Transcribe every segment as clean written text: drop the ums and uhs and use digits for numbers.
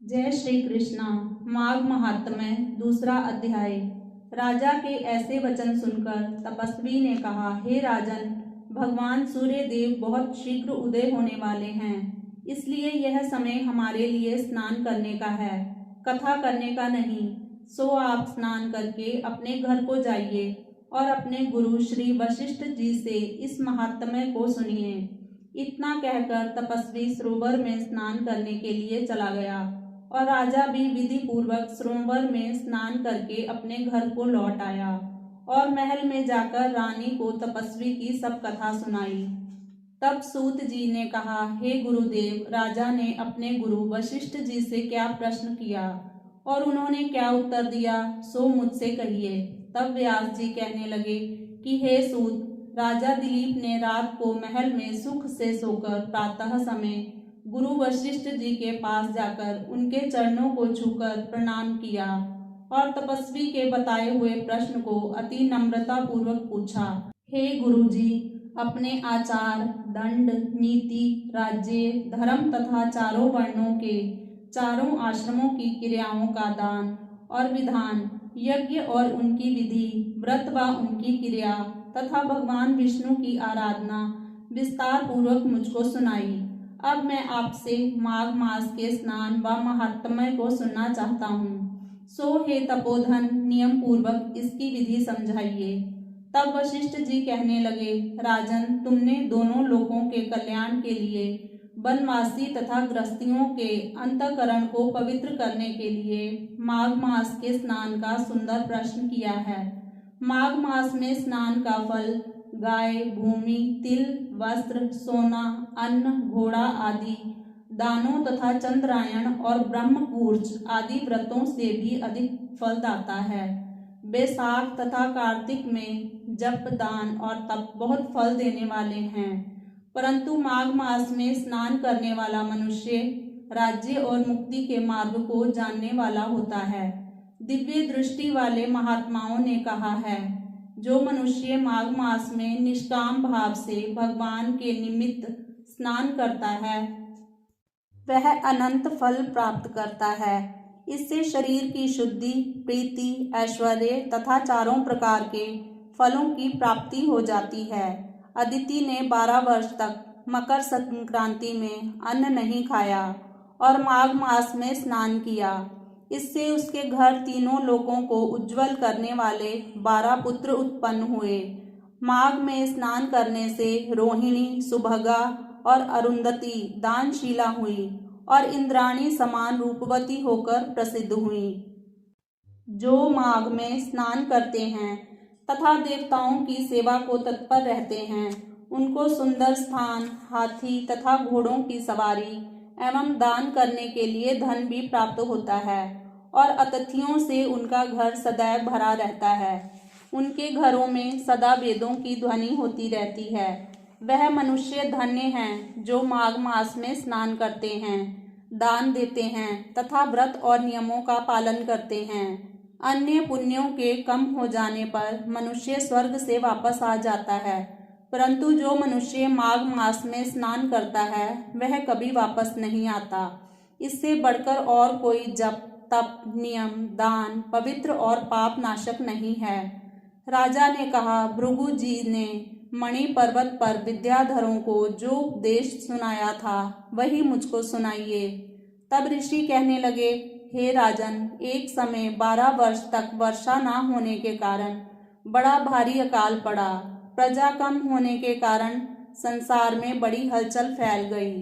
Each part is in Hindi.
जय श्री कृष्णा। माघ महात्म्य दूसरा अध्याय। राजा के ऐसे वचन सुनकर तपस्वी ने कहा, हे राजन, भगवान सूर्य देव बहुत शीघ्र उदय होने वाले हैं, इसलिए यह समय हमारे लिए स्नान करने का है, कथा करने का नहीं। सो आप स्नान करके अपने घर को जाइए और अपने गुरु श्री वशिष्ठ जी से इस महात्म्य को सुनिए। इतना कहकर तपस्वी सरोवर में स्नान करने के लिए चला गया और राजा भी विधि पूर्वक सरोवर में स्नान करके अपने घर को लौट आया और महल में जाकर रानी को तपस्वी की सब कथा सुनाई। तब सूत जी ने कहा, हे गुरुदेव, राजा ने अपने गुरु वशिष्ठ जी से क्या प्रश्न किया और उन्होंने क्या उत्तर दिया, सो मुझसे कहिए। तब व्यास जी कहने लगे कि हे सूत, राजा दिलीप ने रात को महल में सुख से सोकर प्रातः समय गुरु वशिष्ठ जी के पास जाकर उनके चरणों को छूकर प्रणाम किया और तपस्वी के बताए हुए प्रश्न को अति नम्रता पूर्वक पूछा। हे गुरु जी, अपने आचार, दंड, नीति, राज्य, धर्म तथा चारों वर्णों के चारों आश्रमों की क्रियाओं का दान और विधान, यज्ञ और उनकी विधि, व्रत व उनकी क्रिया तथा भगवान विष्णु की आराधना विस्तार पूर्वक मुझको सुनाई। अब मैं आपसे माघ मास के स्नान व महात्म्य को सुनना चाहता हूँ। सो हे तपोधन, नियम पूर्वक इसकी विधि समझाइए। तब वशिष्ठ जी कहने लगे, राजन, तुमने दोनों लोगों के कल्याण के लिए वनवासी तथा गृहस्थियों के अंतःकरण को पवित्र करने के लिए माघ मास के स्नान का सुंदर प्रश्न किया है। माघ मास में स्नान का फल गाय, भूमि, तिल, वस्त्र, सोना, अन्न, घोड़ा आदि दानों तथा चंद्रायण और ब्रह्मपूर्ज आदि व्रतों से भी अधिक फलदाता है। बैसाख तथा कार्तिक में जप, दान और तप बहुत फल देने वाले हैं, परंतु माघ मास में स्नान करने वाला मनुष्य राज्य और मुक्ति के मार्ग को जानने वाला होता है। दिव्य दृष्टि वाले महात्माओं ने कहा है, जो मनुष्य माघ मास में निष्काम भाव से भगवान के निमित्त स्नान करता है, वह अनंत फल प्राप्त करता है। इससे शरीर की शुद्धि, प्रीति, ऐश्वर्य तथा चारों प्रकार के फलों की प्राप्ति हो जाती है। अदिति ने 12 वर्ष तक मकर संक्रांति में अन्न नहीं खाया और माघ मास में स्नान किया। इससे उसके घर तीनों लोकों को उज्जवल करने वाले 12 पुत्र उत्पन्न हुए। माघ में स्नान करने से रोहिणी, सुभगा और अरुंधति दानशीला हुई और इंद्राणी समान रूपवती होकर प्रसिद्ध हुई। जो माघ में स्नान करते हैं तथा देवताओं की सेवा को तत्पर रहते हैं, उनको सुंदर स्थान, हाथी तथा घोड़ों की सवारी एवं दान करने के लिए धन भी प्राप्त होता है और अतिथियों से उनका घर सदैव भरा रहता है। उनके घरों में सदा वेदों की ध्वनि होती रहती है। वह मनुष्य धन्य हैं जो माघ मास में स्नान करते हैं, दान देते हैं तथा व्रत और नियमों का पालन करते हैं। अन्य पुण्यों के कम हो जाने पर मनुष्य स्वर्ग से वापस आ जाता है, परंतु जो मनुष्य माघ मास में स्नान करता है वह कभी वापस नहीं आता। इससे बढ़कर और कोई जप, तप, नियम, दान पवित्र और पाप नाशक नहीं है। राजा ने कहा, भृगु जी ने मणि पर्वत पर विद्याधरों को जो उपदेश सुनाया था वही मुझको सुनाइए। तब ऋषि कहने लगे, हे राजन, एक समय 12 वर्ष तक वर्षा न होने के कारण बड़ा भारी अकाल पड़ा। प्रजा कम होने के कारण संसार में बड़ी हलचल फैल गई।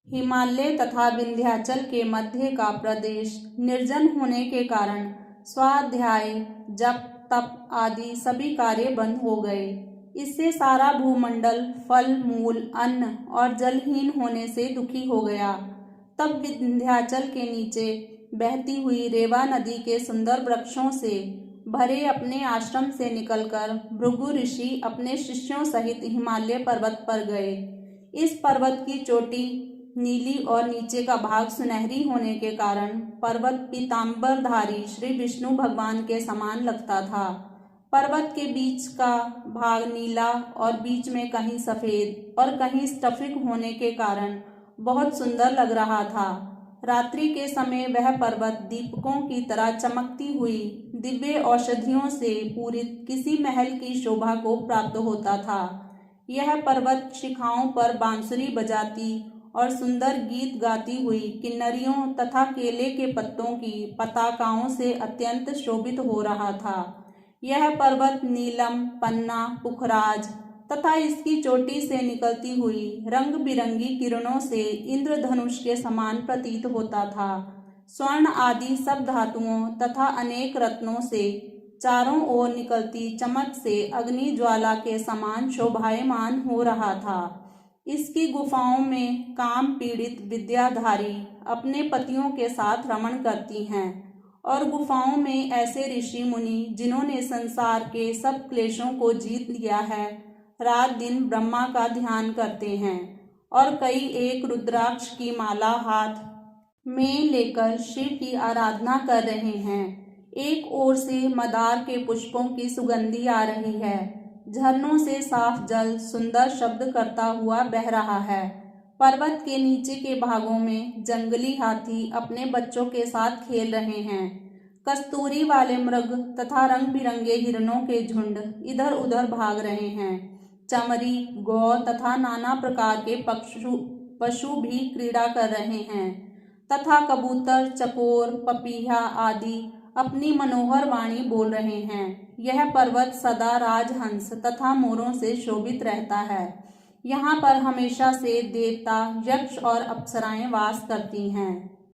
हिमालय तथा विंध्याचल के मध्य का प्रदेश निर्जन होने के कारण स्वाध्याय, जप, तप आदि सभी कार्य बंद हो गए। इससे सारा भूमंडल फल, मूल, अन्न और जलहीन होने से दुखी हो गया। तब विंध्याचल के नीचे बहती हुई रेवा नदी के सुंदर वृक्षों से भरे अपने आश्रम से निकलकर भृगु ऋषि अपने शिष्यों सहित हिमालय पर्वत पर गए। इस पर्वत की चोटी नीली और नीचे का भाग सुनहरी होने के कारण पर्वत पीतांबरधारी श्री विष्णु भगवान के समान लगता था। पर्वत के बीच का भाग नीला और बीच में कहीं सफेद और कहीं स्फटिक होने के कारण बहुत सुंदर लग रहा था। रात्रि के समय वह पर्वत दीपकों की तरह चमकती हुई दिव्य औषधियों से पूरित किसी महल की शोभा को प्राप्त होता था। यह पर्वत शिखाओं पर बांसुरी बजाती और सुंदर गीत गाती हुई किन्नरियों तथा केले के पत्तों की पताकाओं से अत्यंत शोभित हो रहा था। यह पर्वत नीलम, पन्ना, पुखराज तथा इसकी चोटी से निकलती हुई रंग बिरंगी किरणों से इंद्रधनुष के समान प्रतीत होता था। स्वर्ण आदि सब धातुओं तथा अनेक रत्नों से चारों ओर निकलती चमक से अग्नि ज्वाला के समान शोभायमान हो रहा था। इसकी गुफाओं में काम पीड़ित विद्याधारी अपने पतियों के साथ रमण करती हैं और गुफाओं में ऐसे ऋषि मुनि जिन्होंने संसार के सब क्लेशों को जीत लिया है, रात दिन ब्रह्मा का ध्यान करते हैं और कई एक रुद्राक्ष की माला हाथ में लेकर शिव की आराधना कर रहे हैं। एक ओर से मदार के पुष्पों की सुगंधी आ रही है। झरनों से साफ जल सुंदर शब्द करता हुआ बह रहा है। पर्वत के नीचे के भागों में जंगली हाथी अपने बच्चों के साथ खेल रहे हैं। कस्तूरी वाले मृग तथा रंग बिरंगे हिरणों के झुंड इधर उधर भाग रहे हैं। चमरी, गौ तथा नाना प्रकार के पशु भी क्रीड़ा कर रहे हैं तथा कबूतर, चकोर, पपीहा आदि अपनी मनोहर वाणी बोल रहे हैं। यह पर्वत सदा राजहंस तथा मोरों से शोभित रहता है। यहाँ पर हमेशा से देवता, यक्ष और अप्सराएं वास करती हैं।